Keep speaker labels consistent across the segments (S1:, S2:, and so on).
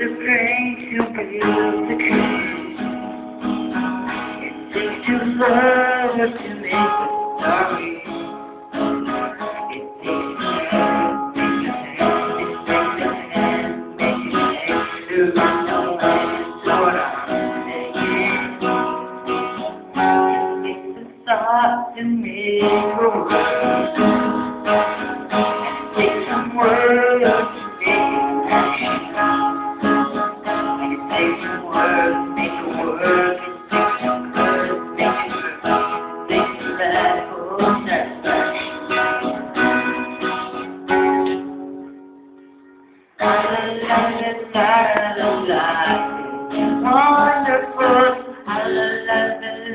S1: a train to build the train. It takes two lovers to make a story. It takes a hand, make a hand, to know when it's sort of saying. It takes a thought to make a word. It takes some words to make an action. It takes some words to make a word. It takes some words to make a word. It takes a radical satisfaction. La la la la la la la. Wonderful. La la la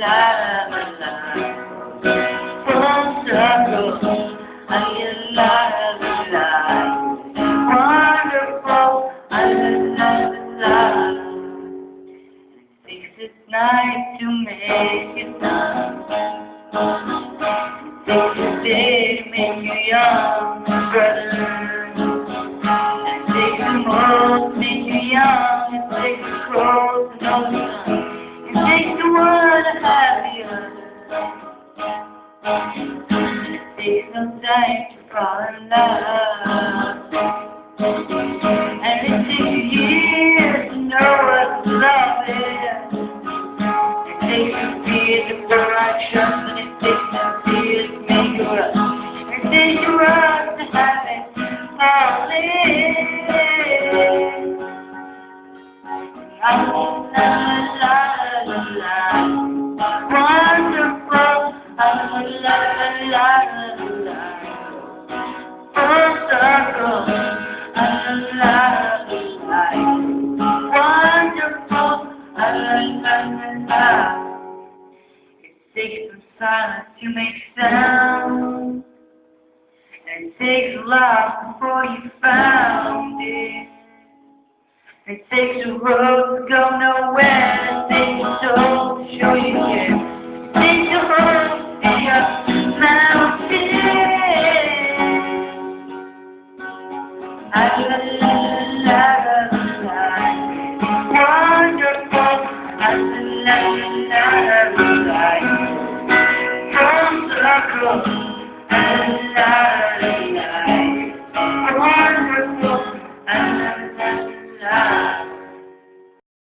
S1: la la la. Full circle. La la la la. Wonderful. La la la la. It takes a night to make it done. It takes a day to make you young, brother. It takes a month to make you young. It takes a crow to know the sun. It takes the world to have the other. It takes no time to fall in love. And it takes years to know what love is. It takes a fear to burn our trust, and it takes no tears to make it up. It takes a rush to have it all in. La la la la la. Wonderful. La la la la la. Full circle. La la la la. Wonderful. La la la la. It takes some silence to make sound. And it takes a lot before you found it. It takes a road to go nowhere. It takes a soul to show you care. It takes a heart to be a mountain. La la la la la. Wonderful. La la la la la. Full circle.